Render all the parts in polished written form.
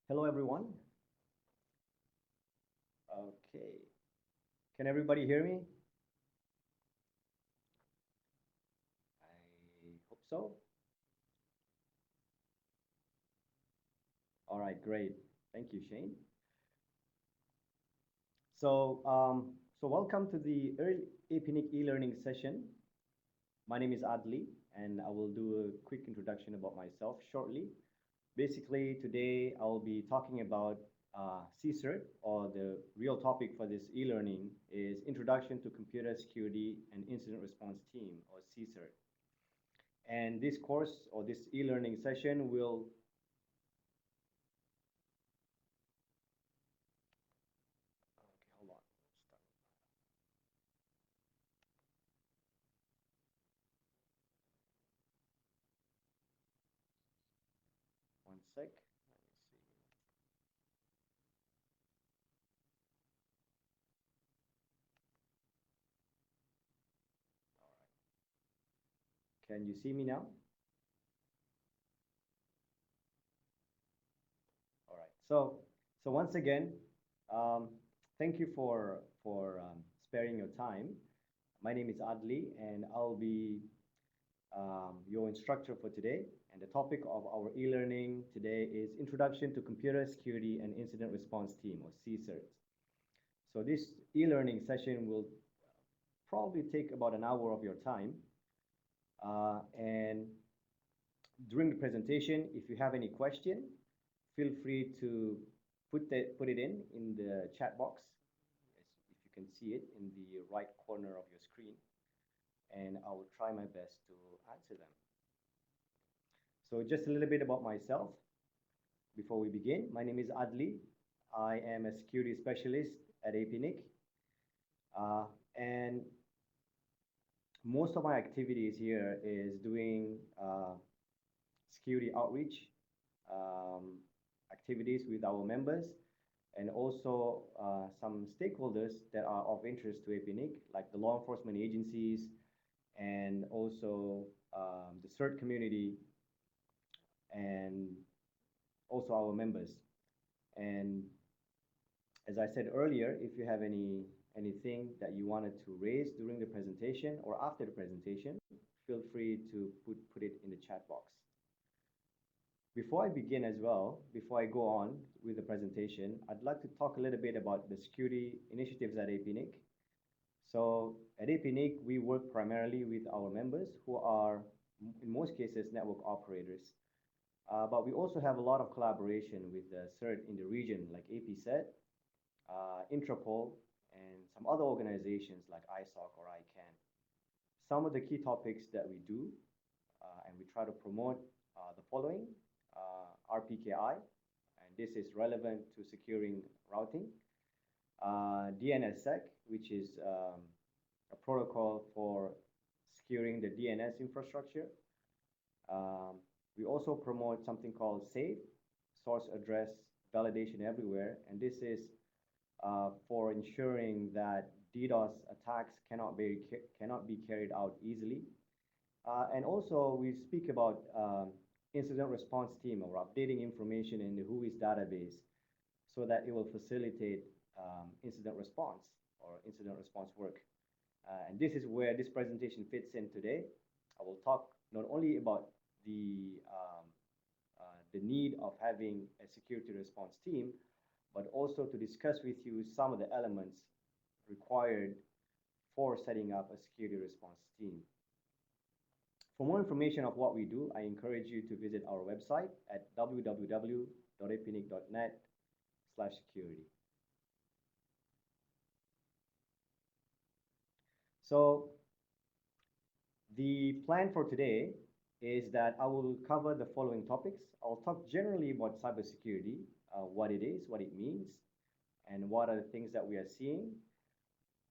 Hello, everyone. Okay. Can everybody hear me? I hope so. All right, great. Thank you, Shane. So welcome to the early APNIC e-learning session. My name is Adli, and I will do a quick introduction about myself shortly. Basically, today I'll be talking about CSIRT, or the real topic for this e-learning is Introduction to Computer Security and Incident Response Team, or CSIRT. And this course or this e-learning session will hold on. One sec. Let me see. Can you see me now? All right. So once again, um, thank you for sparing your time. My name is Adli, and I'll be your instructor for today. And the topic of our e-learning today is Introduction to Computer Security and Incident Response Team, or CSIRT. So this e-learning session will probably take about an hour of your time. And during the presentation, if you have any question, feel free to put it in the chat box, if you can see it in the right corner of your screen, and I will try my best to answer them. So just a little bit about myself before we begin. My name is Adli. I am a security specialist at APNIC. And most of my activities here is doing security outreach activities with our members, and also some stakeholders that are of interest to APNIC, like the law enforcement agencies, and also the CSIRT community, and also our members. And as I said earlier, if you have anything that you wanted to raise during the presentation or after the presentation, feel free to put it in the chat box. Before I begin as well, before I go on with the presentation, I'd like to talk a little bit about the security initiatives at APNIC. So at APNIC, we work primarily with our members who are, in most cases, network operators. But we also have a lot of collaboration with the CSIRT in the region, like APSET, Intrapol, and some other organizations like ISOC or ICANN. Some of the key topics that we do, and we try to promote the following: RPKI, and this is relevant to securing routing; DNSSEC, which is a protocol for securing the DNS infrastructure. We also promote something called SAFE, Source Address Validation Everywhere, and this is for ensuring that DDoS attacks cannot be carried out easily. And also we speak about incident response team, or updating information in the WHOIS database so that it will facilitate incident response or incident response work. And this is where this presentation fits in today. I will talk not only about the need of having a security response team, but also to discuss with you some of the elements required for setting up a security response team. For more information of what we do, I encourage you to visit our website at www.apnic.net/security. So the plan for today is that I will cover the following topics. I'll talk generally about cybersecurity, what it is, what it means, and what are the things that we are seeing.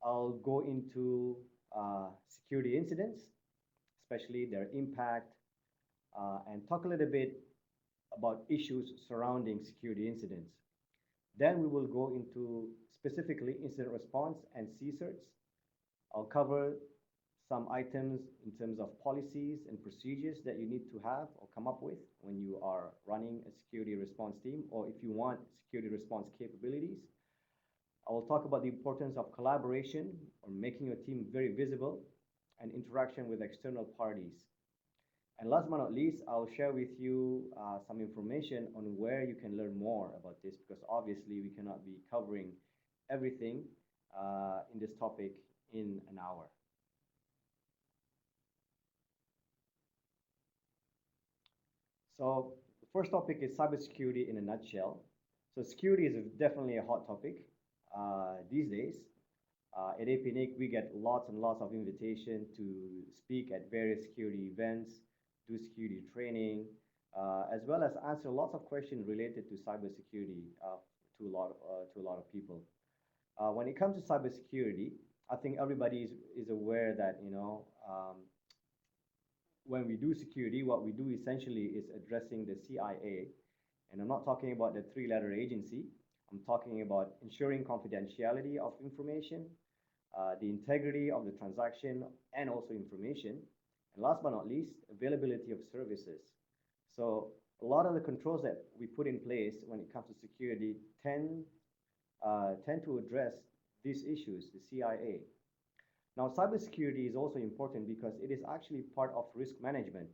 I'll go into security incidents, especially their impact, and talk a little bit about issues surrounding security incidents. Then we will go into specifically incident response and CSIRTs. I'll cover some items in terms of policies and procedures that you need to have or come up with when you are running a security response team, or if you want security response capabilities. I will talk about the importance of collaboration or making your team very visible and interaction with external parties. And last but not least, I'll share with you some information on where you can learn more about this, because obviously we cannot be covering everything in this topic in an hour. So the first topic is cybersecurity in a nutshell. So security is definitely a hot topic these days. At APNIC, we get lots and lots of invitation to speak at various security events, do security training, as well as answer lots of questions related to cybersecurity to a lot of people. When it comes to cybersecurity, I think everybody is aware that when we do security, what we do essentially is addressing the CIA, and I'm not talking about the three-letter agency. I'm talking about ensuring confidentiality of information, the integrity of the transaction and also information, and last but not least, availability of services. So a lot of the controls that we put in place when it comes to security tend to address these issues, the CIA. Now, cybersecurity is also important because it is actually part of risk management.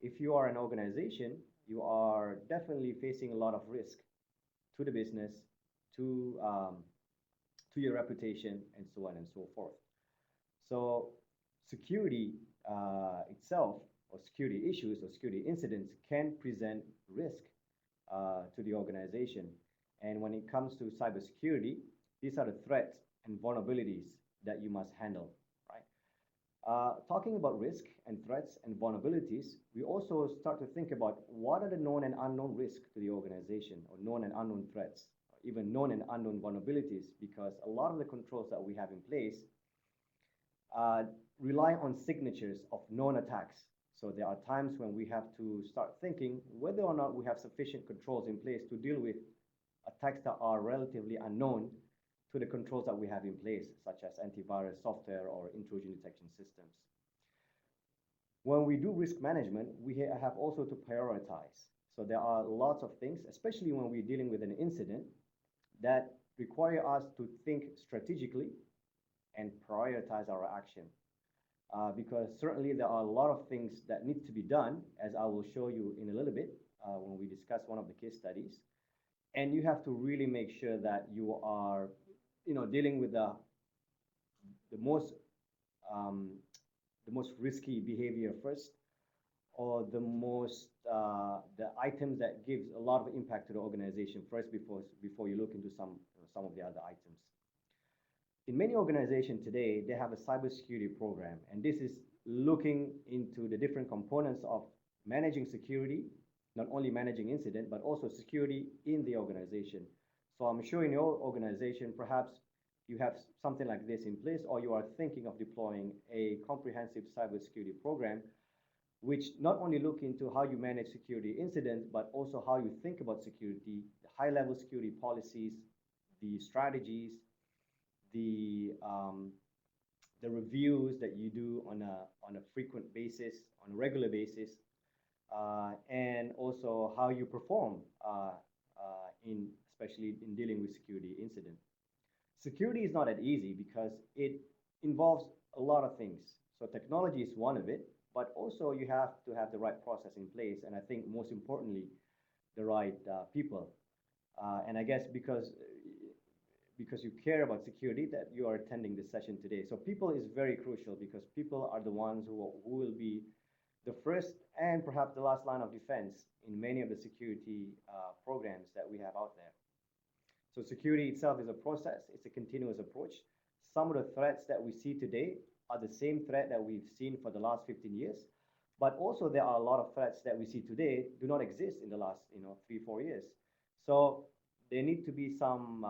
If you are an organization, you are definitely facing a lot of risk to the business, to your reputation, and so on and so forth. So security itself, or security issues or security incidents, can present risk to the organization. And when it comes to cybersecurity, these are the threats and vulnerabilities that you must handle, right? Talking about risk and threats and vulnerabilities, we also start to think about what are the known and unknown risks to the organization, or known and unknown threats, or even known and unknown vulnerabilities, because a lot of the controls that we have in place rely on signatures of known attacks. So there are times when we have to start thinking whether or not we have sufficient controls in place to deal with attacks that are relatively unknown to the controls that we have in place, such as antivirus software or intrusion detection systems. When we do risk management, we have also to prioritize. So there are lots of things, especially when we're dealing with an incident, that require us to think strategically and prioritize our action. Because certainly there are a lot of things that need to be done, as I will show you in a little bit when we discuss one of the case studies. And you have to really make sure that you are dealing with the most risky behavior first, or the items that gives a lot of impact to the organization first before you look into some of the other items. In many organizations today, they have a cybersecurity program, and this is looking into the different components of managing security, not only managing incident, but also security in the organization. So I'm sure in your organization, perhaps you have something like this in place, or you are thinking of deploying a comprehensive cybersecurity program, which not only look into how you manage security incidents, but also how you think about security, the high-level security policies, the strategies, the reviews that you do on a frequent basis, on a regular basis, and also how you perform especially in dealing with security incidents. Security is not that easy because it involves a lot of things. So technology is one of it, but also you have to have the right process in place, and I think most importantly, the right people. And I guess because you care about security, that you are attending this session today. So people is very crucial, because people are the ones who will be the first and perhaps the last line of defense in many of the security programs that we have out there. So security itself is a process. It's a continuous approach. Some of the threats that we see today are the same threat that we've seen for the last 15 years. But also there are a lot of threats that we see today do not exist in the last 3-4 years. So there need to be some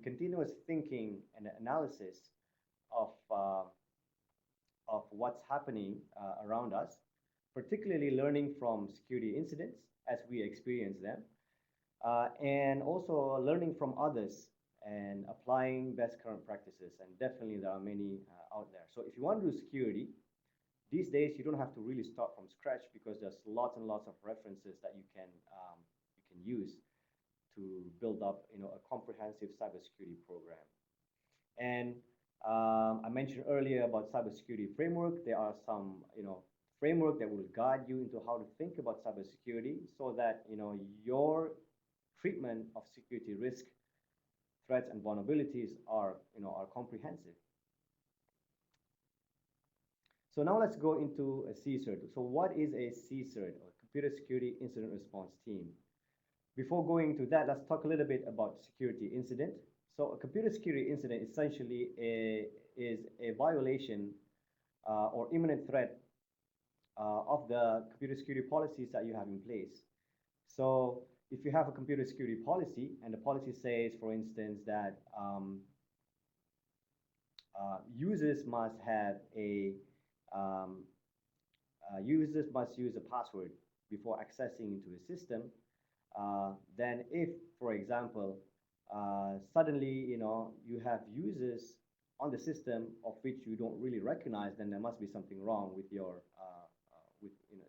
continuous thinking and analysis of what's happening around us, particularly learning from security incidents as we experience them, and also learning from others and applying best current practices. And definitely there are many out there. So if you want to do security, these days you don't have to really start from scratch, because there's lots and lots of references that you can use to build up a comprehensive cybersecurity program. And I mentioned earlier about cybersecurity framework. There are some framework that will guide you into how to think about cybersecurity, so that your treatment of security risk, threats, and vulnerabilities are comprehensive. So now let's go into a CSIRT. So what is a CSIRT, or Computer Security Incident Response Team? Before going into that, let's talk a little bit about security incident. So a computer security incident essentially is a violation or imminent threat of the computer security policies that you have in place. So if you have a computer security policy, and the policy says, for instance, that users must use a password before accessing into the system, then if, for example, suddenly you have users on the system of which you don't really recognize, then there must be something wrong with your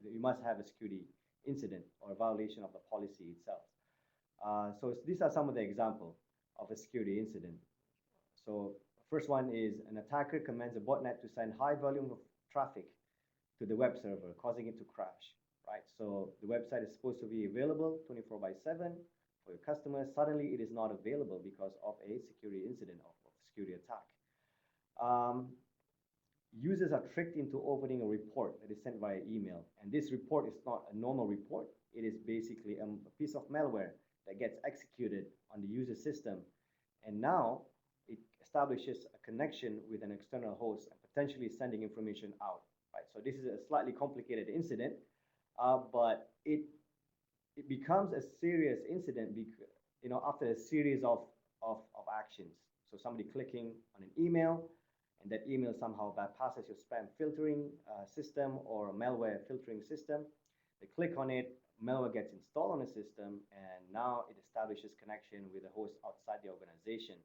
you must have a security incident or a violation of the policy itself. So these are some of the examples of a security incident. So first one is an attacker commands a botnet to send high volume of traffic to the web server, causing it to crash, right? So the website is supposed to be available 24/7 for your customers. Suddenly it is not available because of a security incident or security attack. Users are tricked into opening a report that is sent via email. And this report is not a normal report. It is basically a piece of malware that gets executed on the user system. And now it establishes a connection with an external host and potentially sending information out, right? So this is a slightly complicated incident, but it becomes a serious incident after a series of actions. So somebody clicking on an email, and that email somehow bypasses your spam filtering system or malware filtering system. They click on it, malware gets installed on the system, and now it establishes connection with a host outside the organization.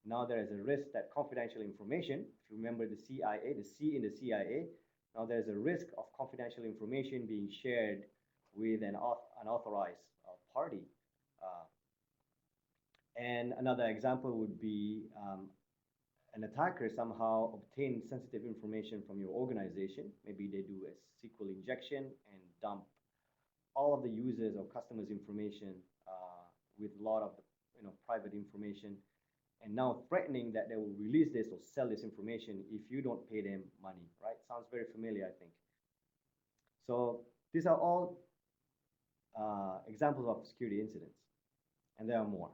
Now there is a risk that confidential information, if you remember the CIA, the C in the CIA, now there's a risk of confidential information being shared with an unauthorized party. And another example would be an attacker somehow obtains sensitive information from your organization. Maybe they do a SQL injection and dump all of the users or customers' information with a lot of private information, and now threatening that they will release this or sell this information if you don't pay them money, right? Sounds very familiar, I think. So these are all examples of security incidents, and there are more.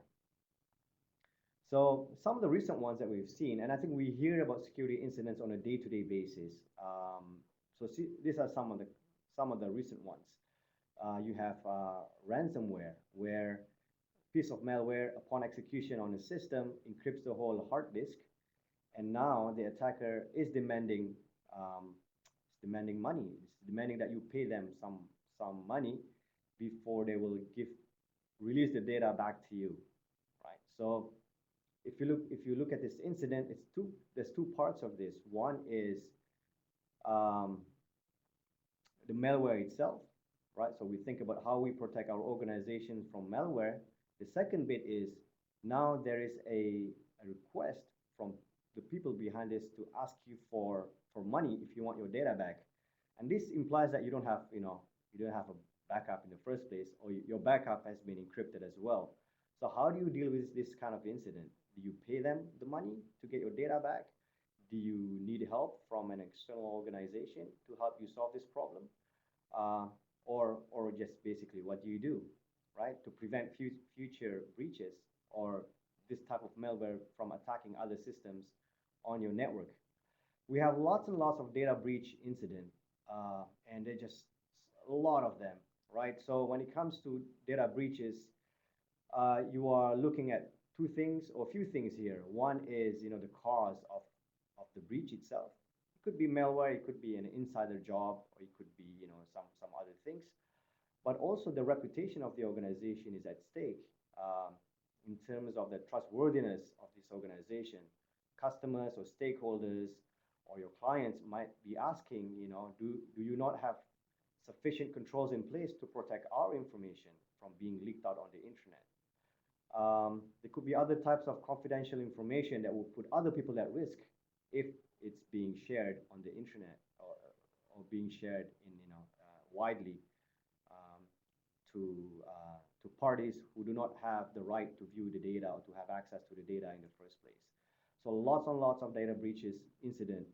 So some of the recent ones that we've seen, and I think we hear about security incidents on a day-to-day basis. These are some of the recent ones. You have ransomware, where a piece of malware, upon execution on a system, encrypts the whole hard disk, and now the attacker is demanding money. It's demanding that you pay them some money before they will release the data back to you, right? So if you look at this incident, there's two parts of this. One is the malware itself, right? So we think about how we protect our organization from malware. The second bit is now there is a request from the people behind this to ask you for money if you want your data back. And this implies that you don't have a backup in the first place, or your backup has been encrypted as well. So how do you deal with this kind of incident? Do you pay them the money to get your data back? Do you need help from an external organization to help you solve this problem? Or just basically, what do you do, right, to prevent future breaches or this type of malware from attacking other systems on your network? We have lots and lots of data breach incidents, and they're just a lot of them, right? So when it comes to data breaches, you are looking at two things or a few things here. One is the cause of the breach itself. It could be malware, it could be an insider job, or it could be some other things. But also the reputation of the organization is at stake. in terms of the trustworthiness of this organization. Customers or stakeholders or your clients might be asking, do you not have sufficient controls in place to protect our information from being leaked out on the internet? There could be other types of confidential information that will put other people at risk if it's being shared on the internet or being shared in widely to parties who do not have the right to view the data or to have access to the data in the first place. So lots and lots of data breaches incident,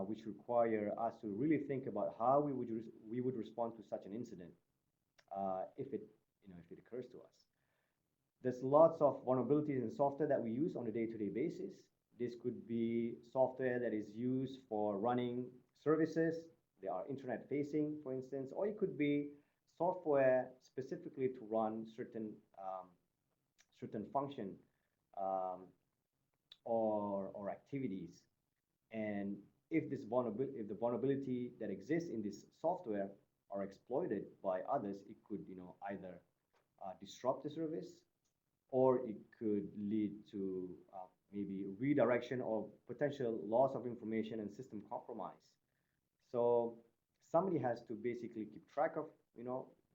which require us to really think about how we would respond to such an incident if it occurs to us. There's lots of vulnerabilities in software that we use on a day-to-day basis. This could be software that is used for running services. They are internet-facing, for instance, or it could be software specifically to run certain function or activities. And if the vulnerability that exists in this software are exploited by others, it could either disrupt the service, or it could lead to maybe redirection or potential loss of information and system compromise. So somebody has to basically keep track of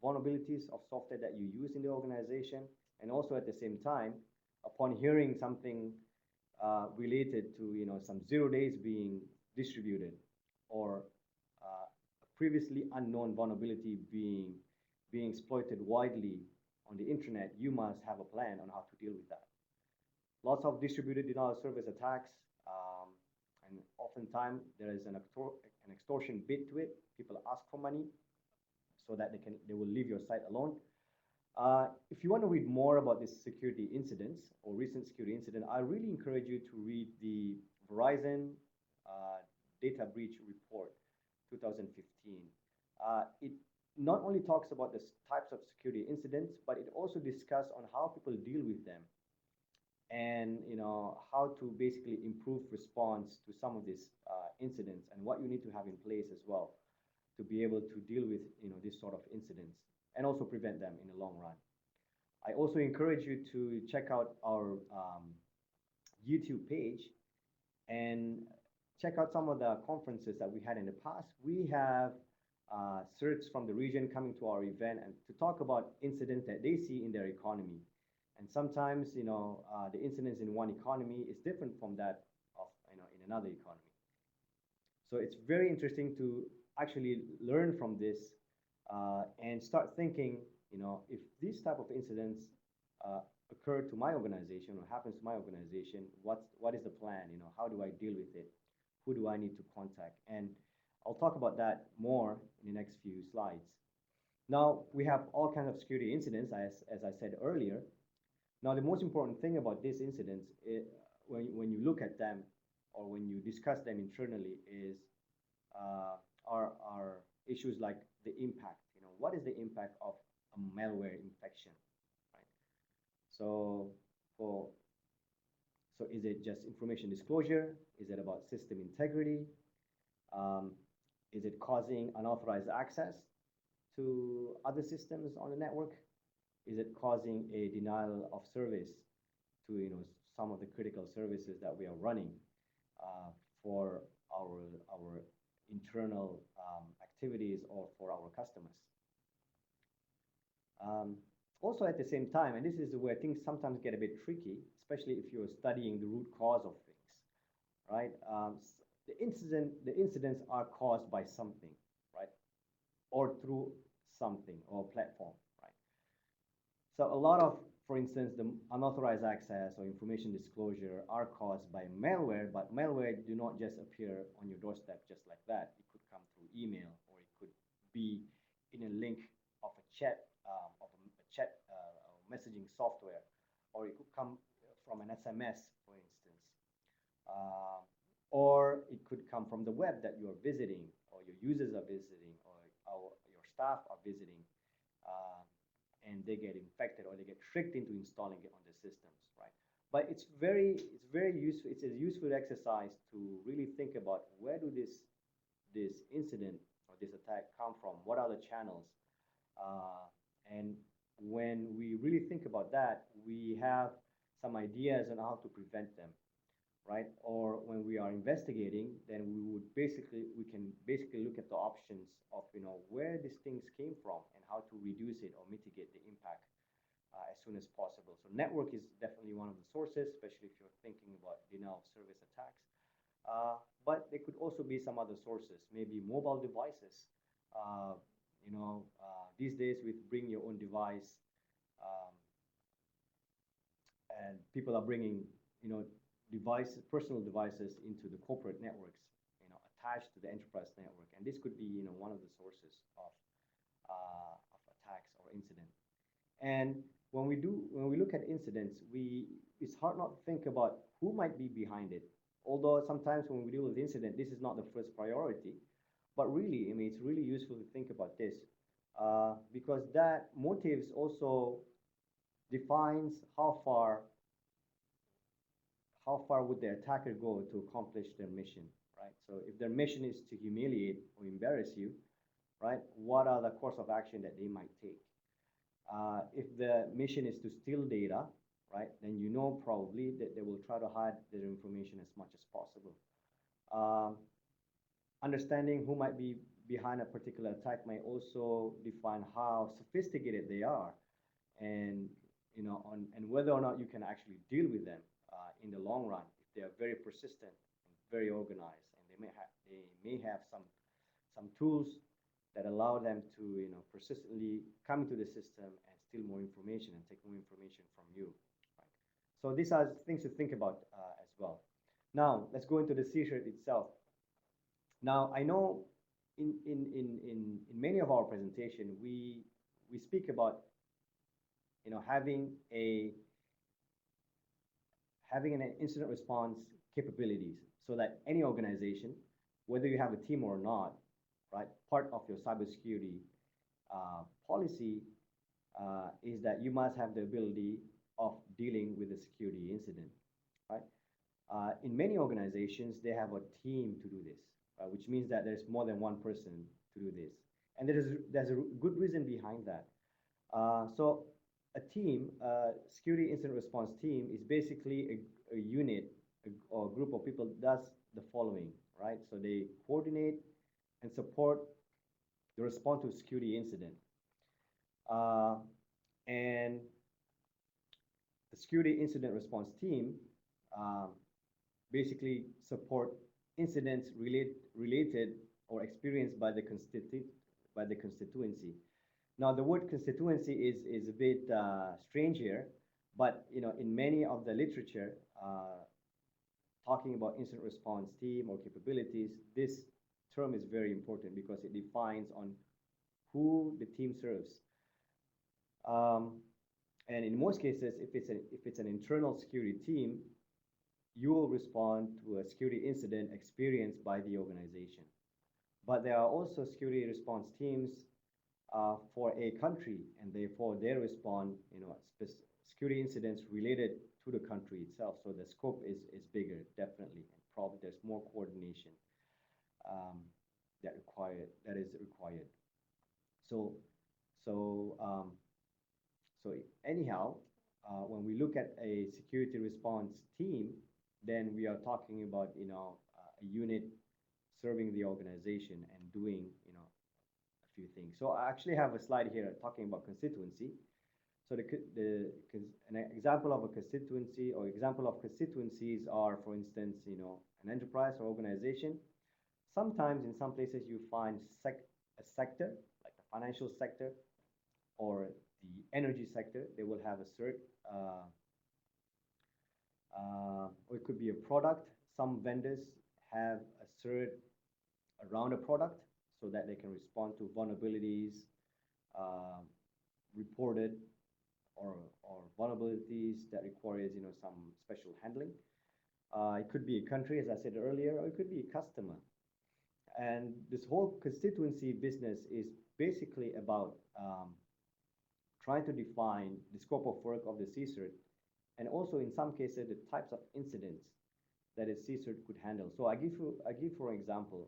vulnerabilities of software that you use in the organization, and also at the same time, upon hearing something related to some 0 days being distributed, or a previously unknown vulnerability being exploited widely on the internet, you must have a plan on how to deal with that. Lots of distributed denial of service attacks, and oftentimes there is an extortion bid to it. People ask for money so that they will leave your site alone. If you want to read more about these security incidents or recent security incident, I really encourage you to read the Verizon Data Breach Report 2015. It not only talks about the types of security incidents, but it also discusses on how people deal with them, and how to basically improve response to some of these incidents, and what you need to have in place as well to be able to deal with this sort of incidents and also prevent them in the long run. I also encourage you to check out our YouTube page and check out some of the conferences that we had in the past. We have CSIRTs from the region coming to our event and to talk about incidents that they see in their economy. And sometimes, the incidents in one economy is different from that of, in another economy. So it's very interesting to actually learn from this and start thinking, if these type of incidents occur to my organization or happens to my organization, what is the plan? How do I deal with it? Who do I need to contact? And I'll talk about that more in the next few slides. Now, we have all kinds of security incidents, as I said earlier. Now, the most important thing about these incidents, when you look at them or when you discuss them internally, is are issues like the impact. What is the impact of a malware infection? Right? So is it just information disclosure? Is it about system integrity? Is it causing unauthorized access to other systems on the network? Is it causing a denial of service to some of the critical services that we are running for our internal activities or for our customers? Also at the same time, and this is where things sometimes get a bit tricky, especially if you're studying the root cause of things, right? The incidents are caused by something, right? Or through something or platform, right? So a lot of, for instance, the unauthorized access or information disclosure are caused by malware, but malware do not just appear on your doorstep just like that. It could come through email, or it could be in a link of a chat, messaging software, or it could come from an SMS, for instance. Or it could come from the web that you are visiting, or your users are visiting, or your staff are visiting, and they get infected or they get tricked into installing it on the systems, right? But it's very useful. It's a useful exercise to really think about where do this incident or this attack come from? What are the channels? And when we really think about that, we have some ideas on how to prevent them, right? Or when we are investigating, then we can basically look at the options of, where these things came from and how to reduce it or mitigate the impact as soon as possible. So network is definitely one of the sources, especially if you're thinking about denial of service attacks. But there could also be some other sources, maybe mobile devices. Uh, these days with bring your own device, um, and people are bringing, personal devices into the corporate networks, attached to the enterprise network, and this could be, one of the sources of attacks or incident. And when we look at incidents, it's hard not to think about who might be behind it. Although sometimes when we deal with incident, this is not the first priority, but really, it's really useful to think about this because that motives also defines how far would the attacker go to accomplish their mission, right? So if their mission is to humiliate or embarrass you, right, what are the course of action that they might take? If the mission is to steal data, right, then probably that they will try to hide their information as much as possible. Understanding who might be behind a particular attack may also define how sophisticated they are, and and whether or not you can actually deal with them in the long run. If they are very persistent and very organized, and they may have some tools that allow them to persistently come into the system and steal more information and take more information from you. Right? So these are things to think about as well. Now let's go into the CSIRT itself. Now I know in many of our presentation we speak about having an incident response capabilities so that any organization, whether you have a team or not, right, part of your cybersecurity policy is that you must have the ability of dealing with a security incident, right? In many organizations, they have a team to do this, which means that there's more than one person to do this. And there's a good reason behind that. So a team, security incident response team, is basically a unit or a group of people that does the following, right? So they coordinate and support the response to a security incident. And the security incident response team basically support incidents related or experienced by the constituency. Now, the word constituency is a bit strange here, but in many of the literature talking about incident response team or capabilities, this term is very important because it defines on who the team serves. And in most cases, if it's an internal security team, you will respond to a security incident experienced by the organization. But there are also security response teams for a country, and therefore they respond, security incidents related to the country itself. So the scope is bigger, definitely, and probably there's more coordination that is required. So anyhow, when we look at a security response team, then we are talking about a unit serving the organization and doing a few things. So I actually have a slide here talking about constituency. So an example of a constituency or example of constituencies are, for instance, an enterprise or organization. Sometimes in some places you find a sector, like the financial sector or the energy sector. They will have a CERT, or it could be a product. Some vendors have a CERT around a product so that they can respond to vulnerabilities reported or vulnerabilities that requires some special handling. It could be a country, as I said earlier, or it could be a customer. And this whole constituency business is basically about trying to define the scope of work of the CSIRT, and also in some cases the types of incidents that a CSIRT could handle. So I give for example,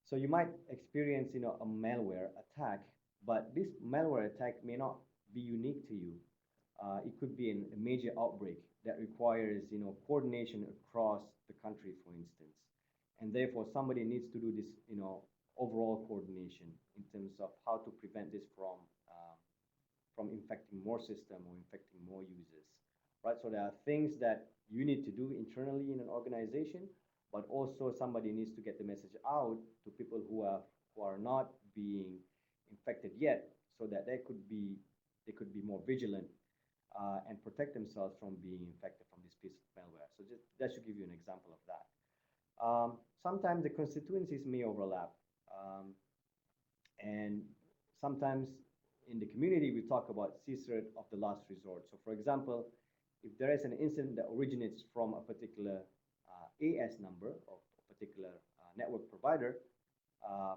so you might experience a malware attack But this malware attack may not be unique to you. It could be a major outbreak that requires, coordination across the country, for instance. And therefore, somebody needs to do this, overall coordination in terms of how to prevent this from infecting more system or infecting more users, right? So there are things that you need to do internally in an organization, but also somebody needs to get the message out to people who are not being infected yet, so that they could be more vigilant and protect themselves from being infected from this piece of malware. So that should give you an example of that. Sometimes the constituencies may overlap, and sometimes in the community we talk about CSIRT of the last resort. So for example, if there is an incident that originates from a particular AS number of a particular network provider,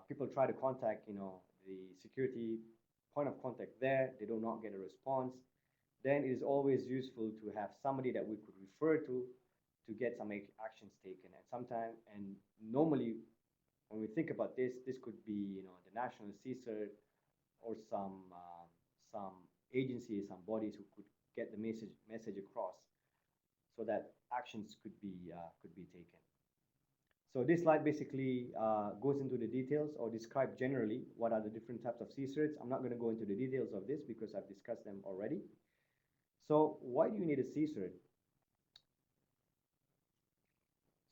people try to contact, the security point of contact there, they do not get a response, then it is always useful to have somebody that we could refer to get some actions taken. And normally, when we think about this could be, the national CSIRT or some agencies, some bodies who could get the message across, so that actions could be taken. So this slide basically goes into the details or describe generally what are the different types of CSIRTs. I'm not going to go into the details of this because I've discussed them already. So why do you need a CSIRT?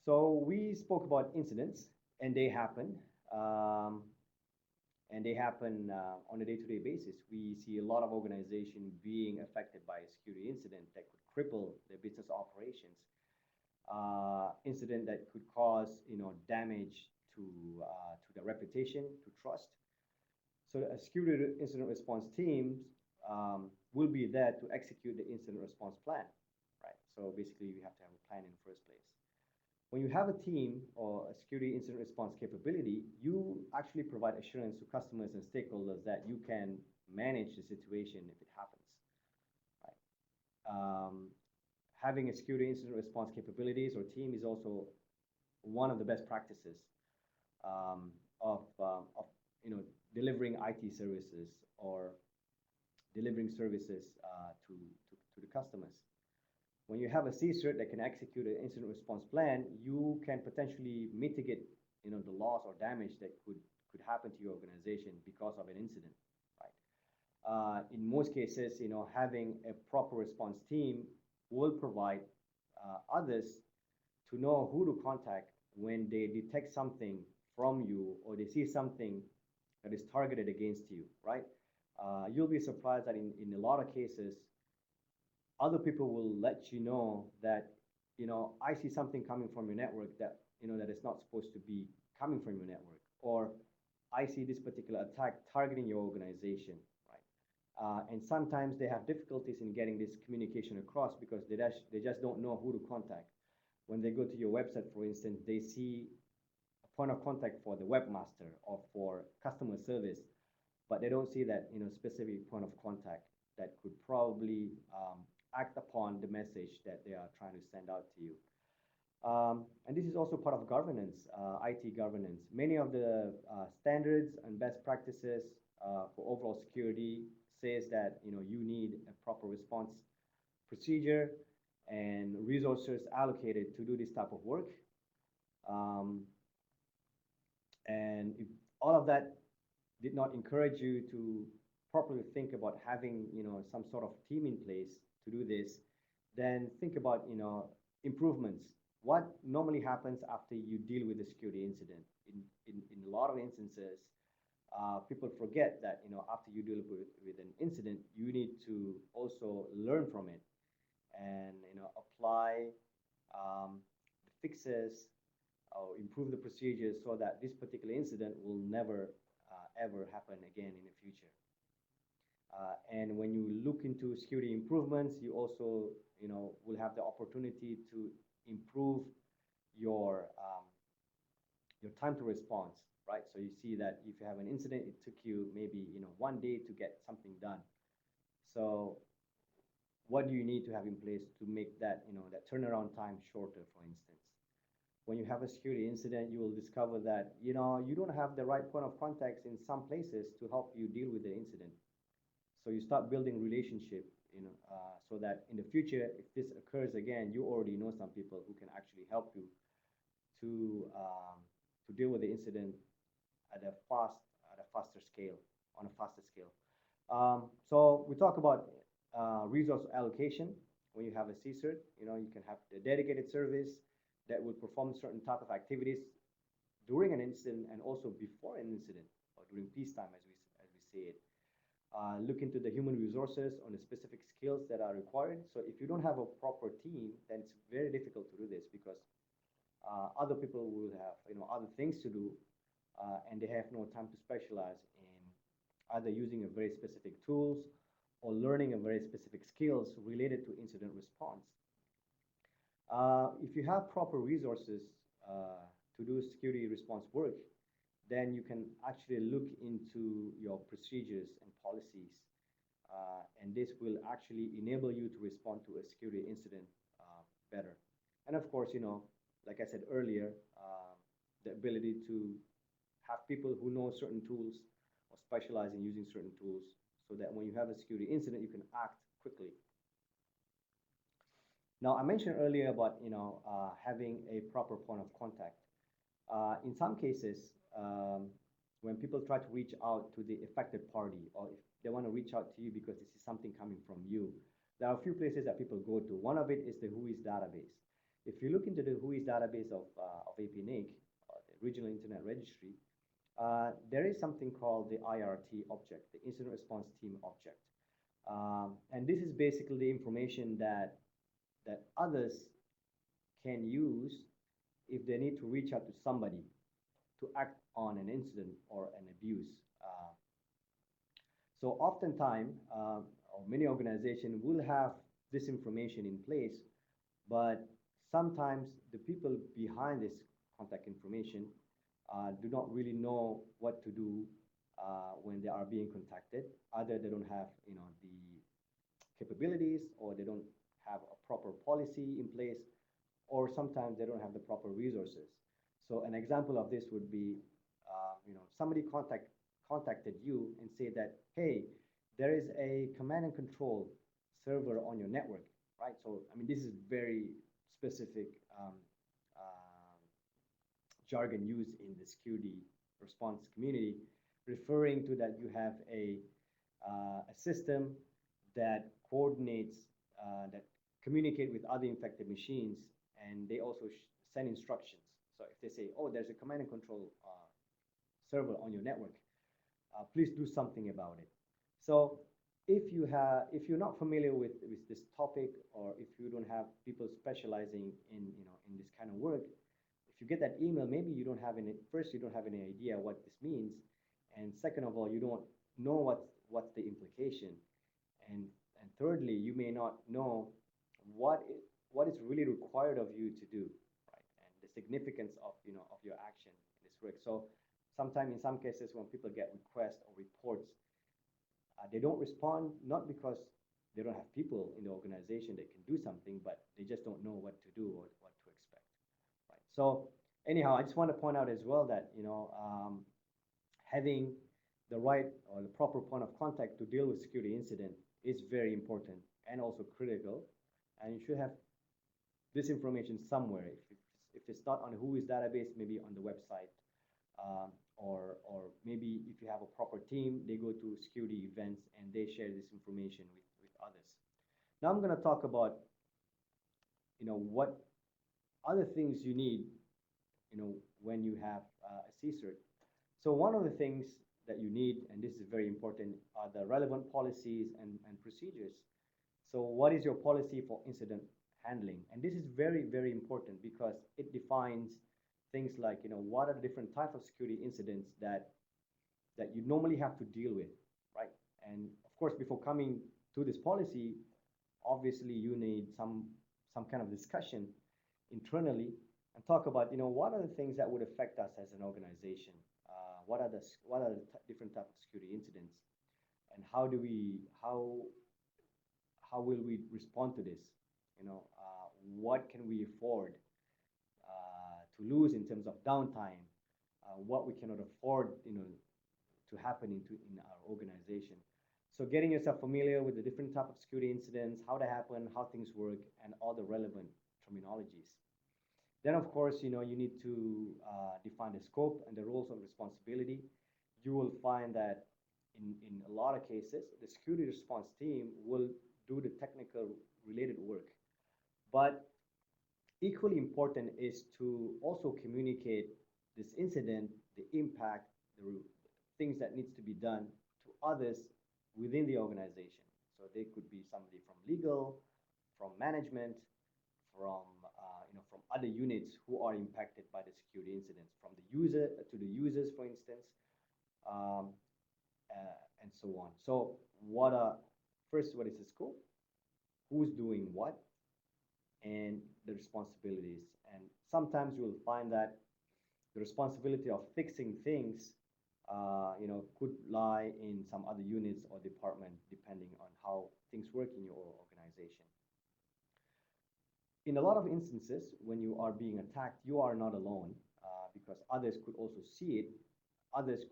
So we spoke about incidents, and they happen. On a day-to-day basis. We see a lot of organizations being affected by a security incident that could cripple their business operations. Incident that could cause, damage to their reputation, to trust. So a security incident response team will be there to execute the incident response plan, right? So basically, we have to have a plan in the first place. When you have a team or a security incident response capability, you actually provide assurance to customers and stakeholders that you can manage the situation if it happens, right? Having a security incident response capabilities or team is also one of the best practices of delivering IT services or delivering services to the customers. When you have a CSIRT that can execute an incident response plan, you can potentially mitigate, the loss or damage that could happen to your organization because of an incident, right? In most cases, having a proper response team will provide others to know who to contact when they detect something from you or they see something that is targeted against you, right? You'll be surprised that in a lot of cases, other people will let you know that, I see something coming from your network that, that is not supposed to be coming from your network, or I see this particular attack targeting your organization, right? And sometimes they have difficulties in getting this communication across because they just don't know who to contact. When they go to your website, for instance, they see a point of contact for the webmaster or for customer service, but they don't see that, specific point of contact that could probably act upon the message that they are trying to send out to you. And this is also part of governance, IT governance. Many of the standards and best practices for overall security says that, you need a proper response procedure and resources allocated to do this type of work. And if all of that did not encourage you to properly think about having, some sort of team in place to do this, then think about, improvements. What normally happens after you deal with a security incident? In a lot of instances, people forget that, after you deal with an incident, you need to also learn from it and, apply the fixes or improve the procedures so that this particular incident will never ever happen again in the future. And when you look into security improvements, you also, will have the opportunity to improve your time to response, right? So you see that if you have an incident, it took you maybe, 1 day to get something done. So what do you need to have in place to make that, that turnaround time shorter, for instance? when you have a security incident, you will discover that, you know, you don't have the right point of contact in some places to help you deal with the incident. So you start building relationship, you know, so that in the future, if this occurs again, you already know some people who can actually help you to um, to deal with the incident at a faster scale, on a faster scale. So we talk about resource allocation. When you have a CSIRT, you know, you can have a dedicated service that will perform certain type of activities during an incident and also before an incident or during peacetime, as we say it. Look into the human resources on the specific skills that are required. So if you don't have a proper team, then it's very difficult to do this because other people will have, you know, other things to do, and they have no time to specialize in either using a very specific tools or learning a very specific skills related to incident response. If you have proper resources to do security response work, then you can actually look into your procedures and policies, and this will actually enable you to respond to a security incident better. And of course, you know, like I said earlier, the ability to have people who know certain tools or specialize in using certain tools so that when you have a security incident, you can act quickly. Now, I mentioned earlier about, you know, having a proper point of contact. In some cases, when people try to reach out to the affected party, or if they want to reach out to you because this is something coming from you, there are a few places that people go to. One of it is the WHOIS database. If you look into the WHOIS database of APNIC, the Regional Internet Registry, there is something called the IRT object, the Incident Response Team object. And this is basically the information that others can use if they need to reach out to somebody to act on an incident or an abuse. So oftentimes, or many organizations will have this information in place, but sometimes the people behind this contact information do not really know what to do when they are being contacted. Either they don't have, you know, the capabilities, or they don't have a proper policy in place, or sometimes they don't have the proper resources. So an example of this would be, you know, somebody contacted you and say that, hey, there is a command and control server on your network, right? So, I mean, this is very specific jargon used in the security response community, referring to that you have a system that coordinates, that communicate with other infected machines, and they also send instructions. So if they say, oh, there's a command and control server on your network, please do something about it. So if you're not familiar with this topic, or if you don't have people specializing in, you know, in this kind of work, if you get that email, maybe you don't have any, first, you don't have any idea what this means, and second of all, you don't know what's the implication, and thirdly, you may not know what is really required of you to do, right? And the significance of, you know, of your action in this work. So sometimes, in some cases, when people get requests or reports, they don't respond, not because they don't have people in the organization that can do something, but they just don't know what to do or what to expect, right? So anyhow, I just want to point out as well that, you know, having the right or the proper point of contact to deal with security incident is very important and also critical, and you should have this information somewhere. If it's not on the WHOIS database, maybe on the website, or maybe if you have a proper team, they go to security events and they share this information with others. Now I'm going to talk about, you know, what other things you need, you know, when you have a CSIRT. So one of the things that you need, and this is very important, are the relevant policies and procedures. So what is your policy for incident handling? And this is very, very important because it defines things like, you know, what are the different types of security incidents that you normally have to deal with, right? And of course, before coming to this policy, obviously you need some kind of discussion internally and talk about, you know, what are the things that would affect us as an organization? What are the different types of security incidents, and how will we respond to this? You know, what can we afford to lose in terms of downtime, what we cannot afford, to happen in our organization. So getting yourself familiar with the different type of security incidents, how they happen, how things work, and all the relevant terminologies. Then, of course, you need to define the scope and the roles and responsibility. You will find that in a lot of cases, the security response team will do the technical related work. But equally important is to also communicate this incident, the impact, the things that needs to be done to others within the organization. So they could be somebody from legal, from management, from other units who are impacted by the security incidents, from the user to the users, for instance, um, and so on. So first, what is the scope? Who's doing what? And the responsibilities. And sometimes you will find that the responsibility of fixing things, could lie in some other units or department, depending on how things work in your organization. In a lot of instances, when you are being attacked, you are not alone, because others could also see it. Others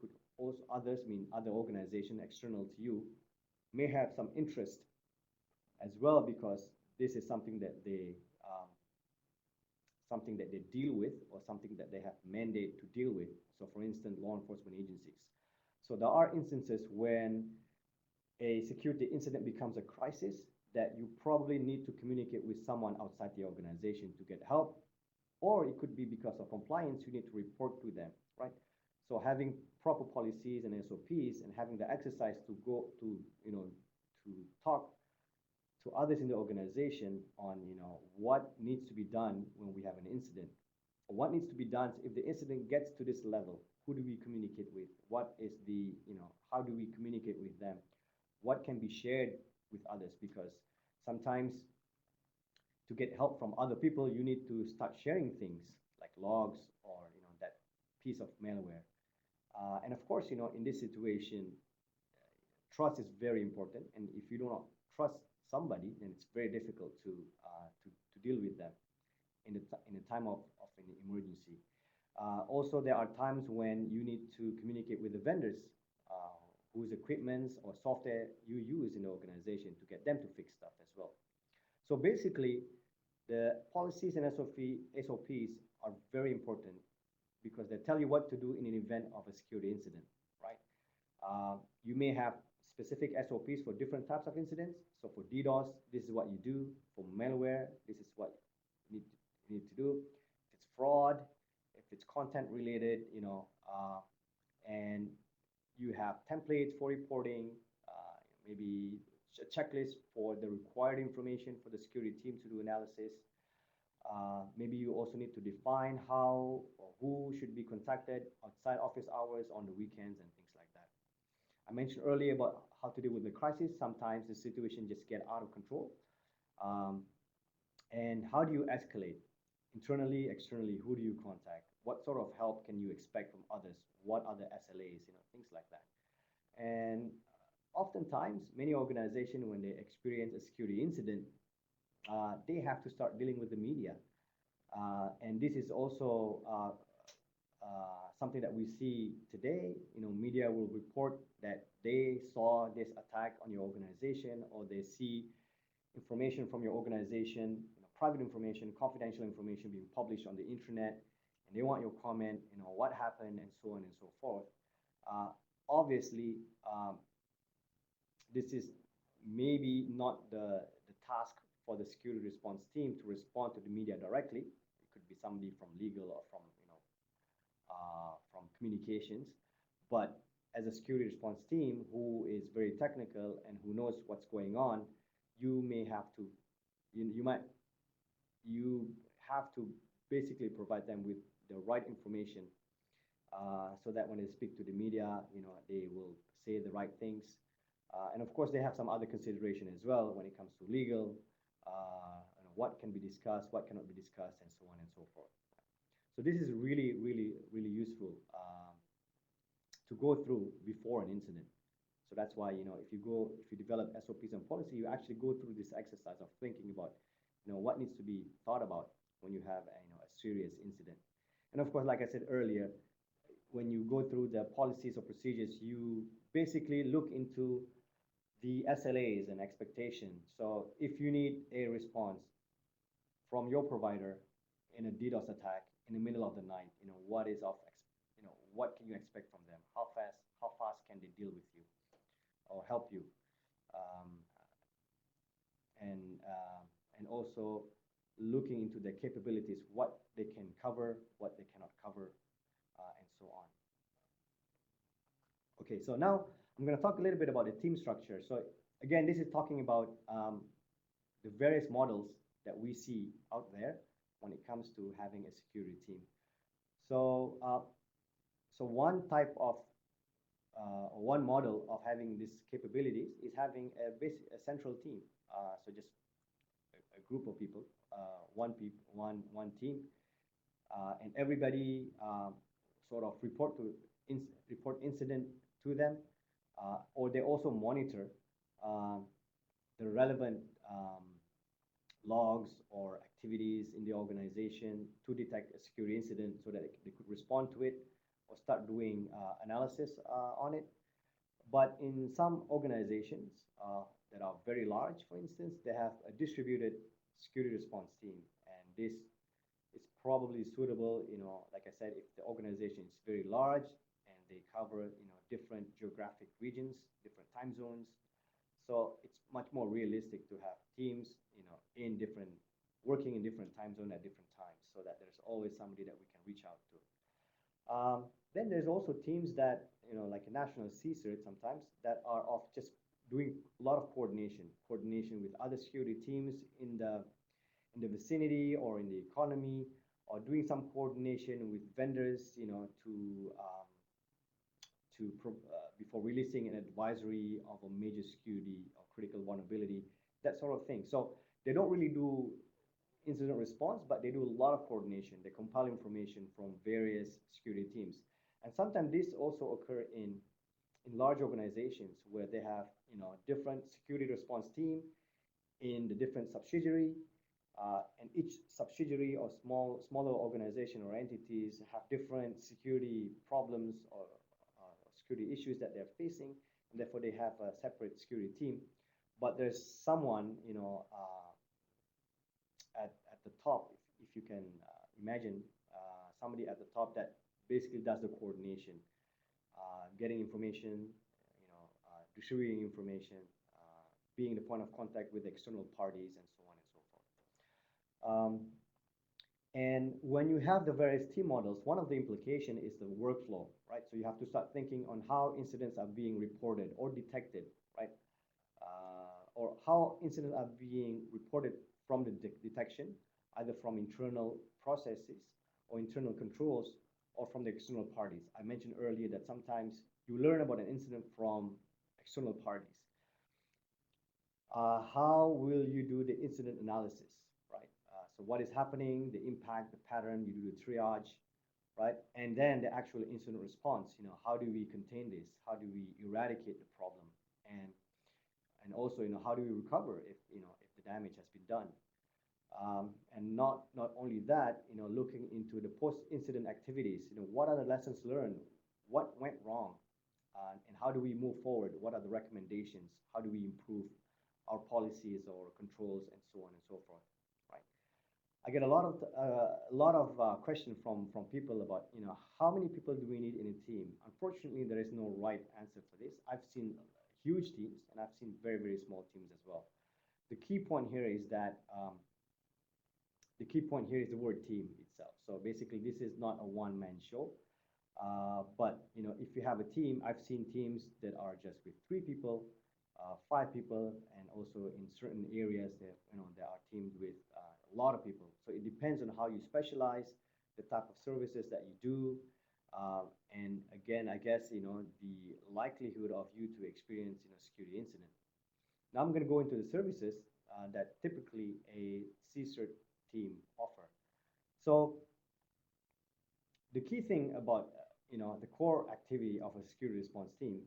mean other organization external to you, may have some interest as well, because this is something that they deal with, or something that they have mandate to deal with. So for instance, law enforcement agencies. So there are instances when a security incident becomes a crisis that you probably need to communicate with someone outside the organization to get help, or it could be because of compliance, you need to report to them, right? So having proper policies and SOPs and having the exercise to go to talk to others in the organization on, what needs to be done when we have an incident, or what needs to be done if the incident gets to this level. Who do we communicate with? What is how do we communicate with them? What can be shared with others? Because sometimes to get help from other people, you need to start sharing things like logs or, that piece of malware. And of course, in this situation, trust is very important. And if you do not trust somebody, then it's very difficult to deal with them in the time of an emergency. Also, there are times when you need to communicate with the vendors, whose equipment or software you use in the organization, to get them to fix stuff as well. So basically, the policies and SOPs are very important, because they tell you what to do in an event of a security incident, right? You may have specific SOPs for different types of incidents. So for DDoS, this is what you do. For malware, this is what you need to do. If it's fraud, if it's content related, and you have templates for reporting, maybe a checklist for the required information for the security team to do analysis. Maybe you also need to define how or who should be contacted outside office hours, on the weekends, and things like that. I mentioned earlier about how to deal with the crisis. Sometimes the situation just get out of control. And how do you escalate? Internally, externally, who do you contact? What sort of help can you expect from others? What are the SLAs, things like that. And oftentimes, many organizations, when they experience a security incident, they have to start dealing with the media. And this is also something that we see today. Media will report that they saw this attack on your organization, or they see information from your organization, private information, confidential information being published on the internet, and they want your comment, what happened, and so on and so forth. Obviously, this is maybe not the task for the security response team to respond to the media directly. It could be somebody from legal or from communications. But as a security response team who is very technical and who knows what's going on, you may have to, you have to basically provide them with the right information, so that when they speak to the media, they will say the right things. And of course, they have some other consideration as well when it comes to legal, what can be discussed, what cannot be discussed, and so on and so forth. So this is really, really, really useful to go through before an incident. So that's why, if you develop SOPs and policy, you actually go through this exercise of thinking about, what needs to be thought about when you have a serious incident. And of course, like I said earlier, when you go through the policies or procedures, you basically look into the SLAs and expectations. So if you need a response from your provider in a DDoS attack in the middle of the night, what can you expect from them? How fast can they deal with you or help you? Um, and also looking into their capabilities, what they can cover, what they cannot cover, and so on. Okay, so now I'm going to talk a little bit about the team structure. So again, this is talking about the various models that we see out there when it comes to having a security team. So, so one type of one model of having these capabilities is having a central team. So just a group of people, one team, and everybody sort of report incident to them, or they also monitor the relevant logs or activities in the organization to detect a security incident so that they could respond to it or start doing analysis on it. But in some organizations that are very large, for instance, they have a distributed security response team. And this is probably suitable, like I said, if the organization is very large and they cover, different geographic regions, different time zones. So it's much more realistic to have teams, working in different time zones at different times, so that there's always somebody that we can reach out to. Then there's also teams that, like a national CSIRT sometimes, that are of just doing a lot of coordination with other security teams in the vicinity or in the economy, or doing some coordination with vendors, before releasing an advisory of a major security or critical vulnerability, that sort of thing. So they don't really do incident response, but they do a lot of coordination. They compile information from various security teams. And sometimes this also occur in large organizations where they have, different security response team in the different subsidiary, and each subsidiary or smaller organization or entities have different security problems or security issues that they're facing, and therefore they have a separate security team. But there's someone, at the top, if you can imagine, somebody at the top that basically does the coordination, getting information, distributing information, being the point of contact with external parties, and so on and so forth. And when you have the various team models, one of the implications is the workflow, right? So you have to start thinking on how incidents are being reported or detected, right? Or how incidents are being reported from the detection, either from internal processes or internal controls, or from the external parties. I mentioned earlier that sometimes you learn about an incident from external parties. How will you do the incident analysis, right? So what is happening, the impact, the pattern, you do the triage, right? And then the actual incident response, how do we contain this? How do we eradicate the problem? And also, how do we recover if the damage has been done? And not only that, looking into the post-incident activities, what are the lessons learned? What went wrong? And how do we move forward? What are the recommendations? How do we improve our policies or controls, and so on and so forth, right? I get a lot of questions from people about, how many people do we need in a team? Unfortunately, there is no right answer for this. I've seen huge teams, and I've seen very, very small teams as well. The key point here is that the word team itself. So basically, this is not a one-man show. But if you have a team, I've seen teams that are just with 3 people, 5 people, and also in certain areas there are teams with a lot of people. So it depends on how you specialize, the type of services that you do, and again, I guess the likelihood of you to experience security incident. Now I'm going to go into the services that typically a CSIRT team offer. So the key thing about the core activity of a security response team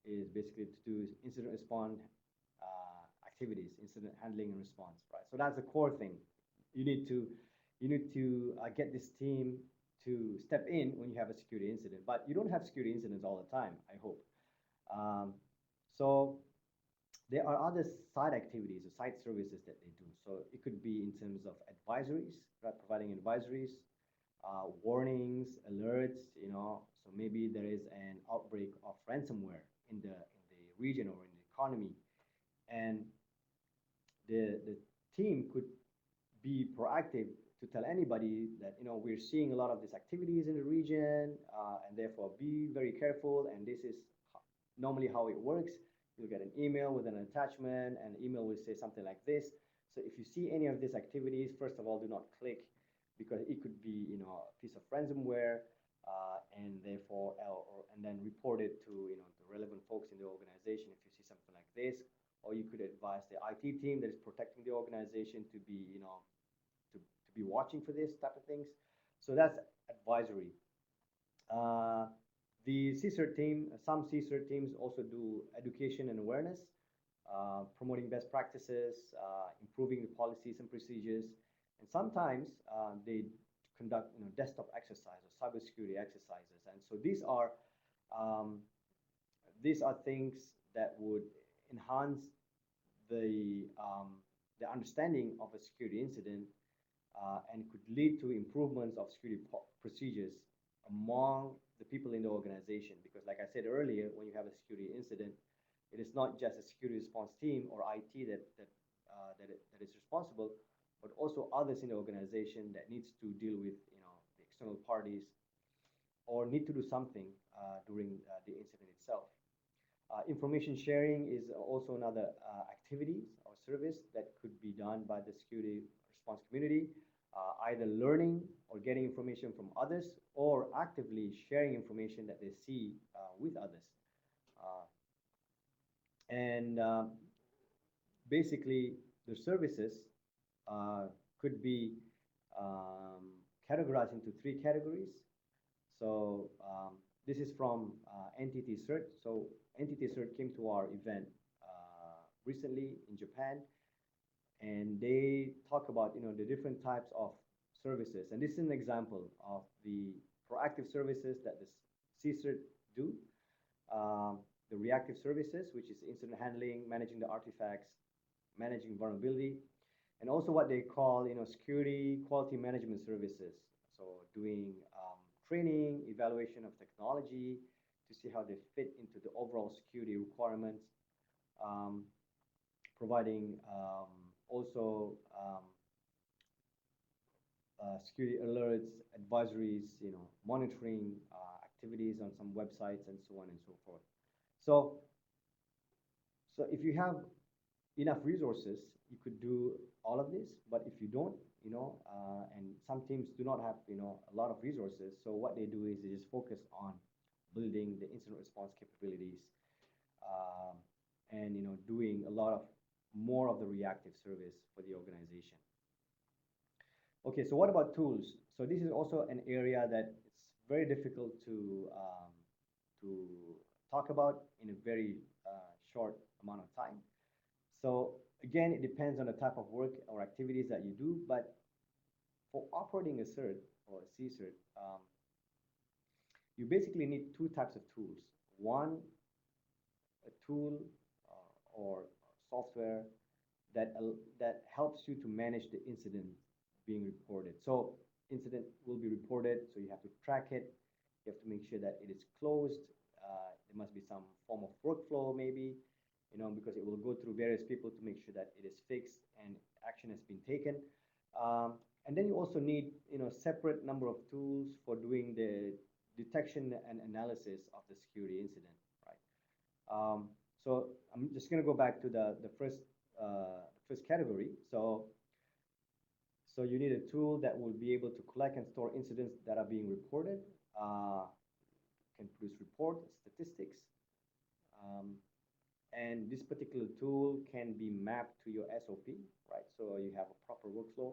is basically to do incident response activities, incident handling and response, right? So that's the core thing. You need to get this team to step in when you have a security incident. But you don't have security incidents all the time, I hope. So there are other side activities or side services that they do. So it could be in terms of advisories, right? Providing advisories, warnings, alerts, so maybe there is an outbreak of ransomware in the region or in the economy, and the team could be proactive to tell anybody that we're seeing a lot of these activities in the region, and therefore be very careful. And this is normally how it works. You'll get an email with an attachment, and the email will say something like this. So if you see any of these activities, first of all, do not click, because it could be a piece of ransomware, and therefore and then report it to the relevant folks in the organization if you see something like this. Or you could advise the IT team that is protecting the organization to be to be watching for this type of things. So that's advisory. The CSIRT team, some CSIRT teams also do education and awareness, promoting best practices, improving the policies and procedures, and sometimes they conduct desktop exercises, cybersecurity exercises. And so these are things that would enhance the understanding of a security incident, and could lead to improvements of security procedures among the people in the organization. Because like I said earlier, when you have a security incident, it is not just a security response team or IT that is responsible, but also others in the organization that needs to deal with the external parties, or need to do something during the incident itself. Information sharing is also another activity or service that could be done by the security response community, either learning or getting information from others, or actively sharing information that they see with others. Basically, the services could be categorized into 3 categories. So this is from Entity CERT. So Entity CERT came to our event recently in Japan, and they talk about the different types of services. And this is an example of the proactive services that the CSIRT do. The reactive services, which is incident handling, managing the artifacts, managing vulnerability, and also what they call security quality management services. So doing training, evaluation of technology to see how they fit into the overall security requirements, providing also security alerts, advisories, monitoring activities on some websites, and so on and so forth. So if you have enough resources, you could do all of this. But if you don't, and some teams do not have a lot of resources, so what they do is they just focus on building the incident response capabilities, and doing a lot of more of the reactive service for the organization. Okay, so what about tools? So this is also an area that it's very difficult to talk about in a very short amount of time. So again, it depends on the type of work or activities that you do. But for operating a CERT or a CSIRT, you basically need 2 types of tools. One, a tool or software that helps you to manage the incident being reported. So incident will be reported, so you have to track it. You have to make sure that it is closed. There must be some form of workflow maybe, because it will go through various people to make sure that it is fixed and action has been taken. And then you also need separate number of tools for doing the detection and analysis of the security incident, right? So I'm just going to go back to the first category. So you need a tool that will be able to collect and store incidents that are being reported, can produce report statistics, and this particular tool can be mapped to your SOP, right? So you have a proper workflow,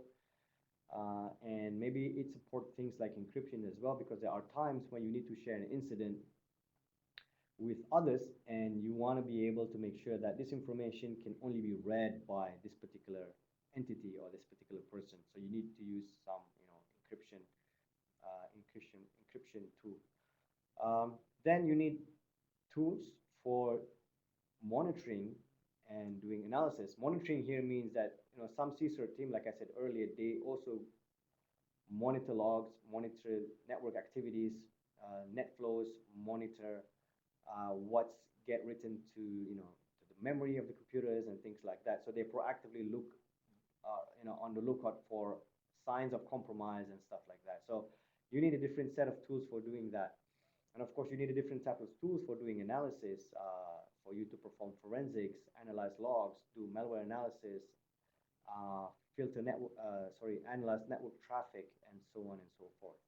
and maybe it supports things like encryption as well, because there are times when you need to share an incident with others, and you want to be able to make sure that this information can only be read by this particular entity or this particular person. So you need to use some encryption Then you need tools for monitoring and doing analysis. Monitoring here means that some CSIRT team, like I said earlier, they also monitor logs, monitor network activities, net flows, monitor what's get written to to the memory of the computers and things like that. So they proactively look on the lookout for signs of compromise and stuff like that. So you need a different set of tools for doing that. And of course, you need a different type of tools for doing analysis, for you to perform forensics, analyze logs, do malware analysis, analyze network traffic, and so on and so forth.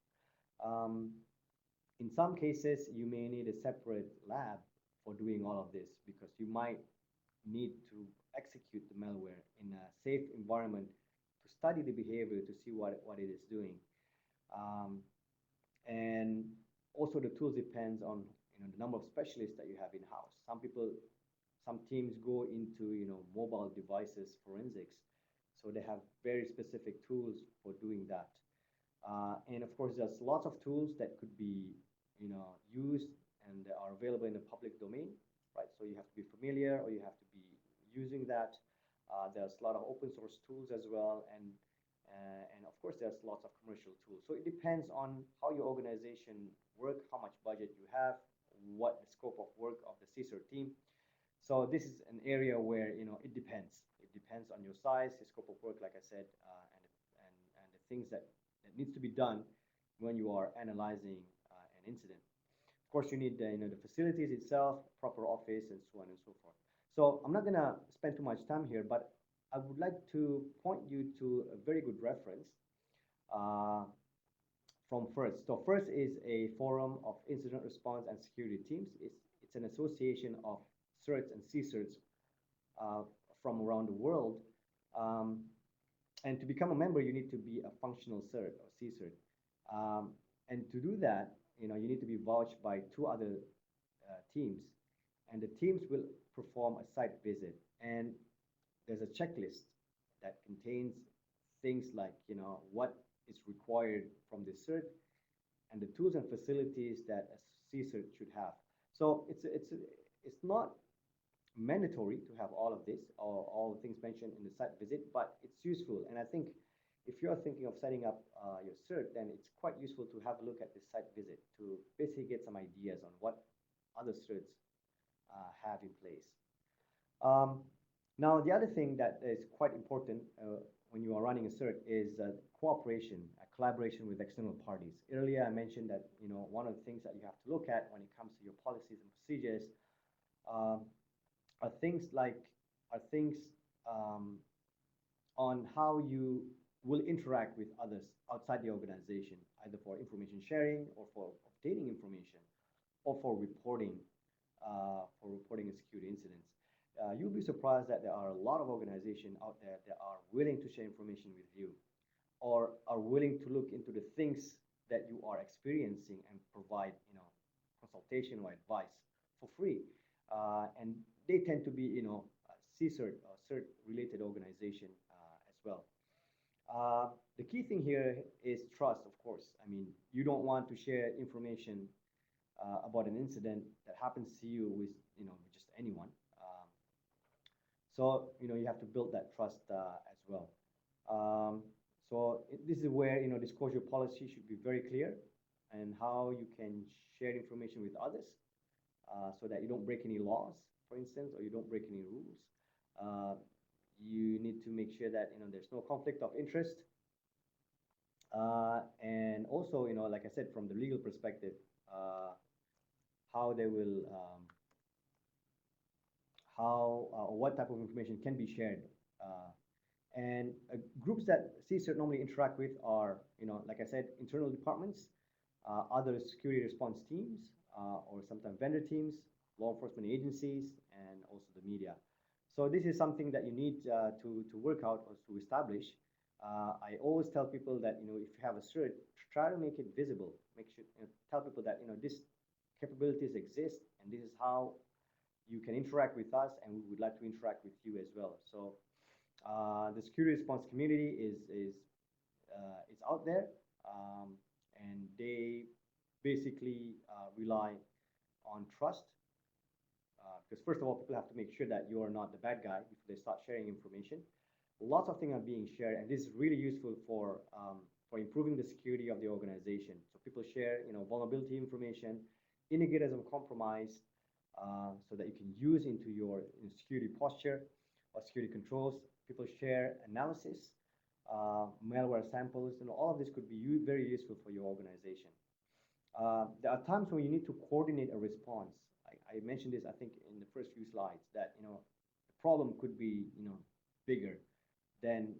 In some cases, you may need a separate lab for doing all of this because you might need to execute the malware in a safe environment to study the behavior to see what it is doing. And also the tools depends on the number of specialists that you have in-house. Some teams go into mobile devices forensics, so they have very specific tools for doing that. And of course, there's lots of tools that could be used and are available in the public domain, right? So you have to be familiar or you have to be using that. There's a lot of open source tools as well, and of course there's lots of commercial tools. So it depends on how your organization work, how much budget you have, what the scope of work of the CSIRT team. So this is an area where it depends. It depends on your size, your scope of work, like I said, and the things that needs to be done when you are analyzing an incident. Of course, you need the facilities itself, proper office, and so on and so forth. So I'm not gonna spend too much time here, but I would like to point you to a very good reference from FIRST. So FIRST is a forum of incident response and security teams. It's an association of CERTs and CSIRTs from around the world. And to become a member, you need to be a functional CERT or CSIRT. And to do that, you need to be vouched by 2 other teams. And the teams will perform a site visit. And there's a checklist that contains things like, what is required from the CERT and the tools and facilities that a CSIRT should have. So it's not mandatory to have all of this or all the things mentioned in the site visit, but it's useful. And I think if you're thinking of setting up your CERT, then it's quite useful to have a look at this site visit to basically get some ideas on what other CERTs have in place. Now, the other thing that is quite important when you are running a CERT is cooperation, collaboration with external parties. Earlier, I mentioned that one of the things that you have to look at when it comes to your policies and procedures are things on how you will interact with others outside the organization, either for information sharing or for obtaining information or for reporting a security incidents. You'll be surprised that there are a lot of organizations out there that are willing to share information with you or are willing to look into the things that you are experiencing and provide consultation or advice for free. And they tend to be CSIRT or CERT related organization as well. The key thing here is trust, of course. I mean, you don't want to share information about an incident that happens to you with just anyone. So you have to build that trust as well. So this is where disclosure policy should be very clear, and how you can share information with others so that you don't break any laws, for instance, or you don't break any rules. You need to make sure that there's no conflict of interest, and also like I said, from the legal perspective, how they will what type of information can be shared. And groups that CSIRT normally interact with are, like I said, internal departments, other security response teams, or sometimes vendor teams, law enforcement agencies, and also the media. So this is something that you need to work out or to establish. I always tell people that if you have a CERT, try to make it visible. Make sure tell people that these capabilities exist, and this is how you can interact with us, and we would like to interact with you as well. So the security response community is out there, and they basically rely on trust. Because first of all, people have to make sure that you are not the bad guy before they start sharing information. Lots of things are being shared, and this is really useful for improving the security of the organization. So people share, vulnerability information, indicators of compromise, so that you can use into your security posture or security controls. People share analysis, malware samples, and all of this could be very useful for your organization. There are times when you need to coordinate a response. I mentioned this, I think, in the first few slides, that the problem could be bigger than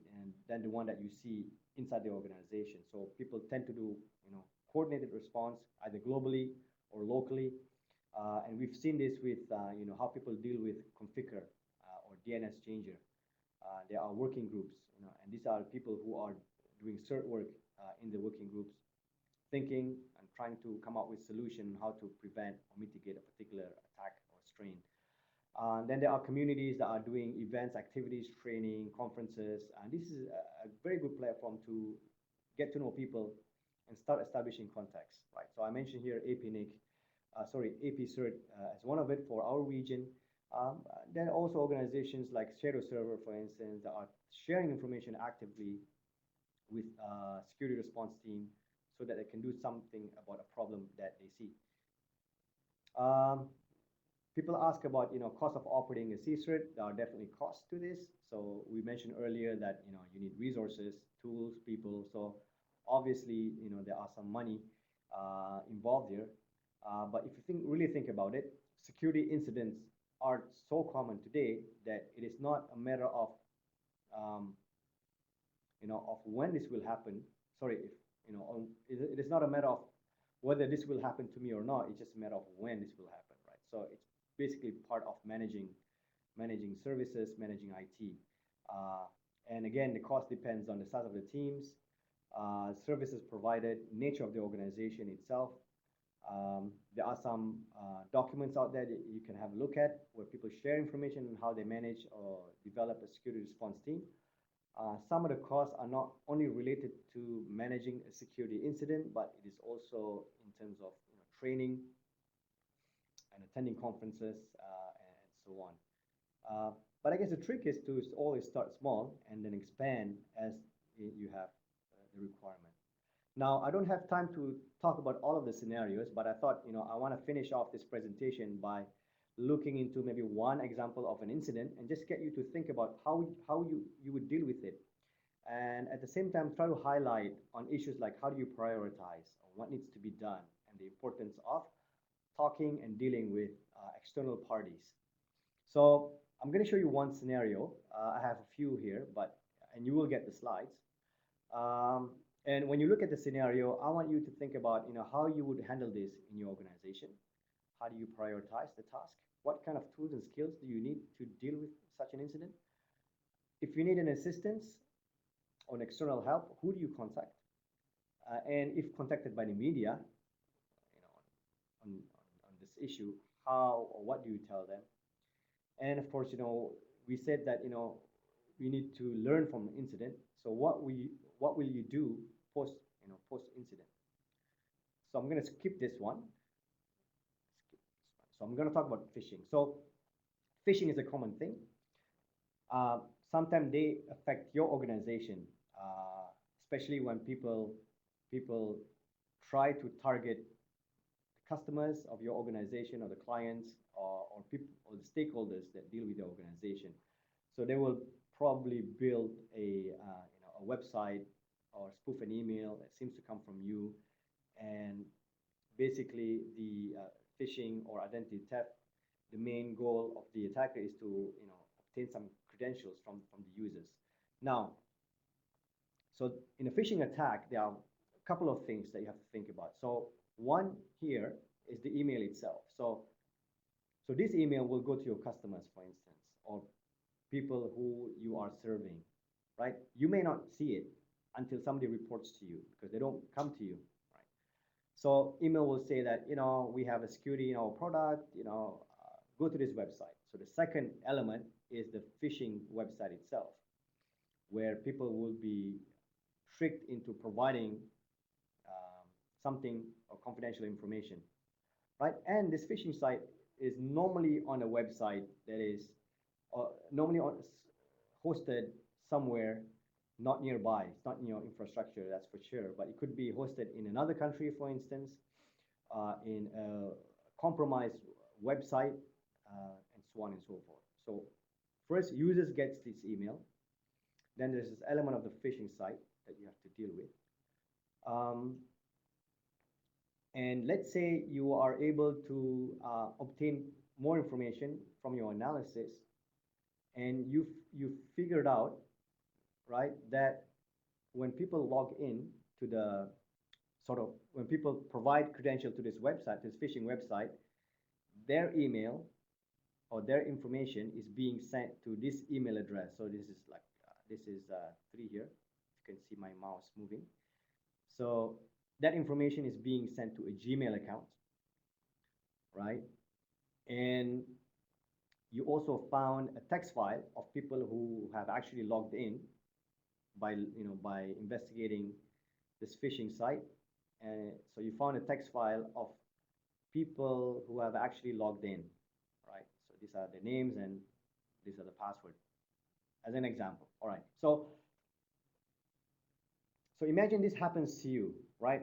the one that you see inside the organization. So people tend to do coordinated response either globally or locally, and we've seen this with how people deal with configure or DNS changer. There are working groups, and these are people who are doing CERT work in the working groups, thinking and trying to come up with solution how to prevent or mitigate a particular attack or strain. Then there are communities that are doing events, activities, training, conferences, and this is a very good platform to get to know people and start establishing contacts, right? So I mentioned here APNIC, APCERT as one of it for our region. Then also organizations like Shadow Server, for instance, that are sharing information actively with security response team so that they can do something about a problem that they see. People ask about cost of operating a CSIRT. There are definitely costs to this. So we mentioned earlier that you need resources, tools, people. So obviously there are some money involved here. But if you really think about it, security incidents are so common today that it is not a matter of of when this will happen. Sorry, if it is not a matter of whether this will happen to me or not. It's just a matter of when this will happen, right? So it's basically part of managing services, managing IT. And again, the cost depends on the size of the teams, services provided, nature of the organization itself. There are some documents out there that you can have a look at where people share information on how they manage or develop a security response team. Some of the costs are not only related to managing a security incident, but it is also in terms of training and attending conferences and so on. But I guess the trick is to always start small and then expand as you have the requirement. Now, I don't have time to talk about all of the scenarios, but I thought I want to finish off this presentation by looking into maybe one example of an incident and just get you to think about how you would deal with it. And at the same time, try to highlight on issues like how do you prioritize or what needs to be done and the importance of talking and dealing with external parties. So I'm going to show you one scenario. I have a few here, and you will get the slides. And when you look at the scenario, I want you to think about how you would handle this in your organization. How do you prioritize the task? What kind of tools and skills do you need to deal with such an incident? If you need an assistance or an external help, who do you contact? And if contacted by the media, on this issue, how or what do you tell them? And of course, we said that we need to learn from an incident. So what will you do post incident? So I'm going to skip this one. So I'm going to talk about phishing. So phishing is a common thing. Sometimes they affect your organization, especially when people try to target the customers of your organization or the clients or people or the stakeholders that deal with the organization. So they will probably build a website or spoof an email that seems to come from you, and basically the phishing or identity theft, the main goal of the attacker is to obtain some credentials from the users. Now, so in a phishing attack, there are a couple of things that you have to think about. So one here is the email itself. So this email will go to your customers, for instance, or people who you are serving, right? You may not see it until somebody reports to you because they don't come to you, right? So email will say that, we have a security in our product, go to this website. So the second element is the phishing website itself, where people will be tricked into providing something or confidential information, right? And this phishing site is normally on a website that is normally hosted somewhere not nearby. It's not in your infrastructure, that's for sure, but it could be hosted in another country, for instance, in a compromised website, and so on and so forth. So first, users gets this email. Then there's this element of the phishing site that you have to deal with. And let's say you are able to obtain more information from your analysis, and you figured out, right, that when people log in to the when people provide credential to this website, this phishing website, their email or their information is being sent to this email address. So this is like, this is 3 here. You can see my mouse moving. So that information is being sent to a Gmail account, right? And you also found a text file of people who have actually logged in by investigating this phishing site. And so you found a text file of people who have actually logged in, right? So these are the names and these are the passwords as an example. All right. So imagine this happens to you, right?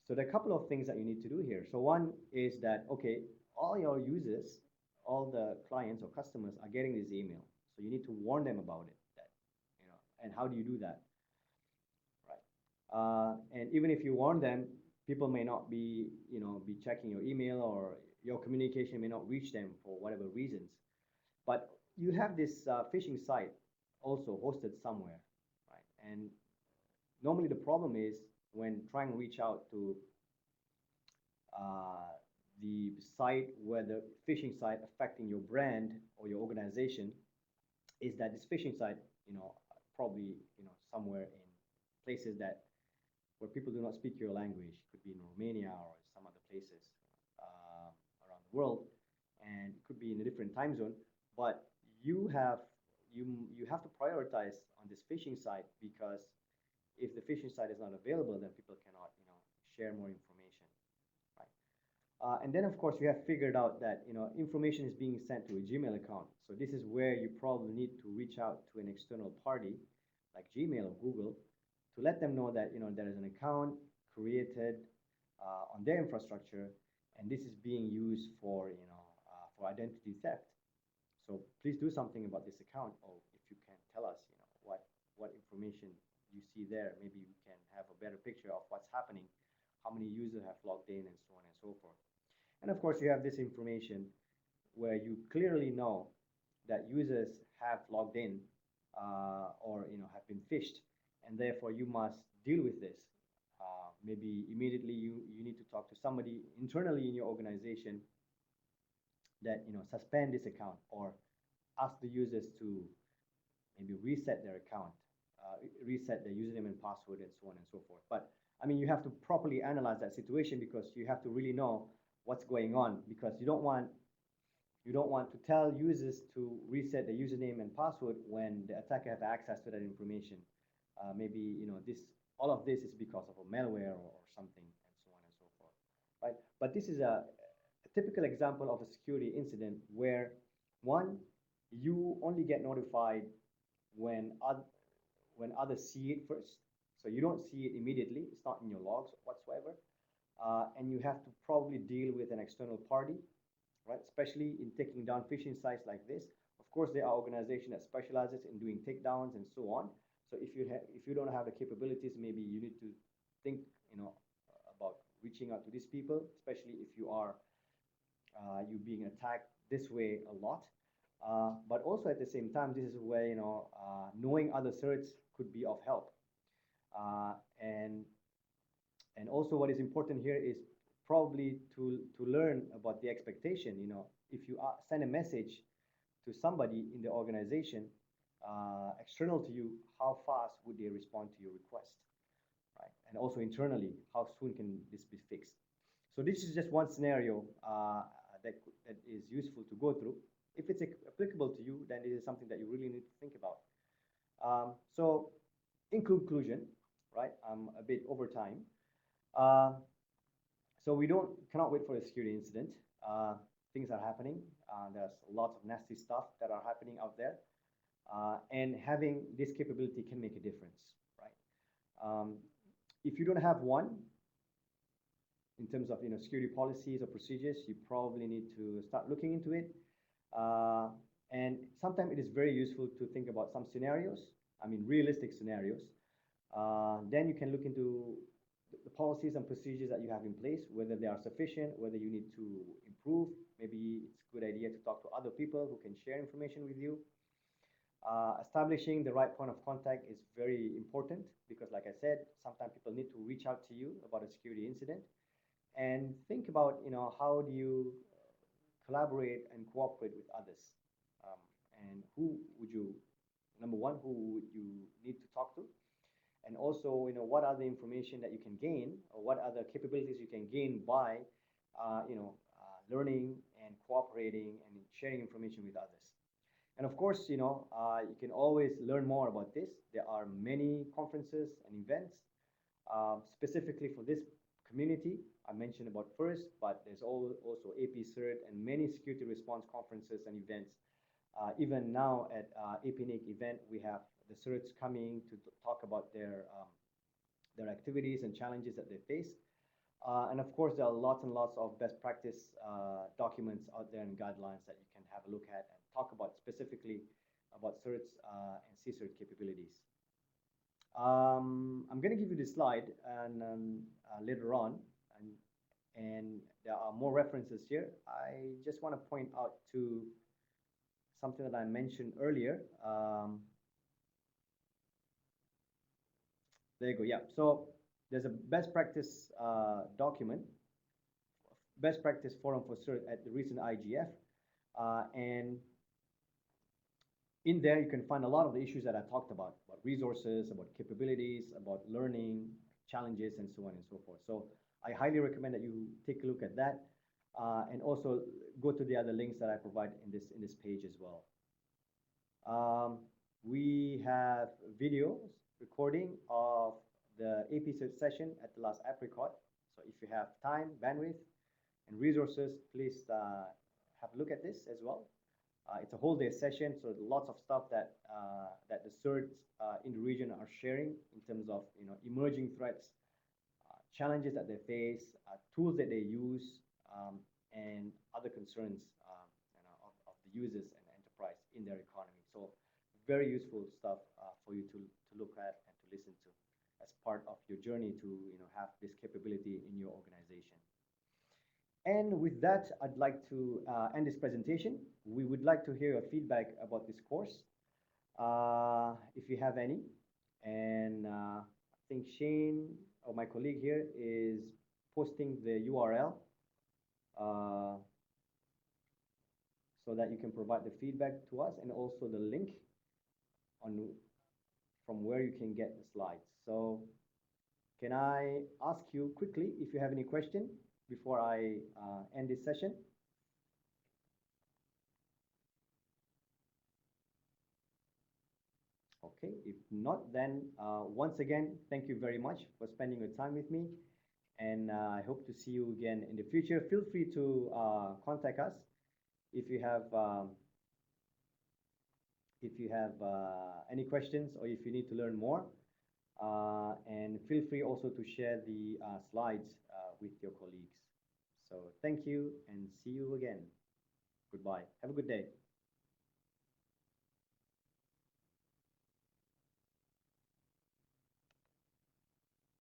So there are a couple of things that you need to do here. So one is that, okay, all your users, all the clients or customers are getting this email. So you need to warn them about it. And how do you do that? Right. And even if you warn them, people may not be checking your email, or your communication may not reach them for whatever reasons. But you have this phishing site also hosted somewhere, right? And normally the problem is when trying to reach out to the site where the phishing site affecting your brand or your organization, is that this phishing site, probably somewhere in places where people do not speak your language. It could be in Romania or some other places around the world, and it could be in a different time zone. But you have to prioritize on this phishing site, because if the phishing site is not available, then people cannot share more information, right? And then of course you have figured out that information is being sent to a Gmail account. So this is where you probably need to reach out to an external party like Gmail or Google to let them know that there is an account created on their infrastructure, and this is being used for for identity theft. So please do something about this account, or if you can tell us what information you see there, maybe we can have a better picture of what's happening, how many users have logged in, and so on and so forth. And of course you have this information where you clearly know that users have logged in or have been phished, and therefore you must deal with this. Maybe immediately you need to talk to somebody internally in your organization that suspend this account, or ask the users to maybe reset their account, reset their username and password, and so on and so forth. But I mean, you have to properly analyze that situation, because you have to really know what's going on, because you don't want to tell users to reset their username and password when the attacker have access to that information. Maybe all of this is because of a malware or something, and so on and so forth, right? But this is a typical example of a security incident where, one, you only get notified when others see it first. So you don't see it immediately. It's not in your logs whatsoever. And you have to probably deal with an external party, right? Especially in taking down phishing sites like this. Of course, there are organizations that specializes in doing takedowns and so on. So if you don't have the capabilities, maybe you need to think, about reaching out to these people, especially if you are you being attacked this way a lot. But also at the same time, this is where knowing other certs could be of help. And also what is important here is probably to learn about the expectation. If you send a message to somebody in the organization external to you, how fast would they respond to your request, right? And also internally, how soon can this be fixed? So this is just one scenario that is useful to go through. If it's applicable to you, then it is something that you really need to think about. So in conclusion, right, I'm a bit over time. Uh, so we cannot wait for a security incident. Things are happening. There's lots of nasty stuff that are happening out there. And having this capability can make a difference, right? If you don't have one, in terms of security policies or procedures, you probably need to start looking into it. And sometimes it is very useful to think about some scenarios, I mean realistic scenarios. Then you can look into the policies and procedures that you have in place, whether they are sufficient, whether you need to improve. Maybe it's a good idea to talk to other people who can share information with you. Establishing the right point of contact is very important because, like I said, sometimes people need to reach out to you about a security incident. And think about, how do you collaborate and cooperate with others? And who would you, number one, who would you need to talk to? And also, what are the information that you can gain, or what are the capabilities you can gain by, learning and cooperating and sharing information with others. And of course, you can always learn more about this. There are many conferences and events specifically for this community. I mentioned about FIRST, but there's also APCIRT and many security response conferences and events. Even now at APNIC event, we have the CSIRTs coming to talk about their activities and challenges that they face. And of course, there are lots and lots of best practice documents out there and guidelines that you can have a look at and talk about specifically about CSIRTs and CSIRT capabilities. I'm going to give you this slide and later on, and there are more references here. I just want to point out to something that I mentioned earlier. There you go. Yeah. So there's a best practice document, best practice forum for CSIRT at the recent IGF, and in there you can find a lot of the issues that I talked about resources, about capabilities, about learning, challenges, and so on and so forth. So I highly recommend that you take a look at that, and also go to the other links that I provide in this page as well. We have videos recording of the APCIRT session at the last Apricot. So if you have time, bandwidth, and resources, please have a look at this as well. It's a whole day session, so lots of stuff that that the CSIRTs in the region are sharing in terms of emerging threats, challenges that they face, tools that they use, and other concerns of the users and enterprise in their economy. So very useful stuff for you to look at and to listen to as part of your journey to have this capability in your organization. And with that, I'd like to end this presentation. We would like to hear your feedback about this course, if you have any. And I think Shane, or my colleague here, is posting the URL so that you can provide the feedback to us, and also the link from where you can get the slides. So can I ask you quickly if you have any question before I end this session? Okay, if not, then once again, thank you very much for spending your time with me, and I hope to see you again in the future. Feel free to contact us if you have any questions, or if you need to learn more, and feel free also to share the slides with your colleagues. So thank you, and see you again. Goodbye. Have a good day.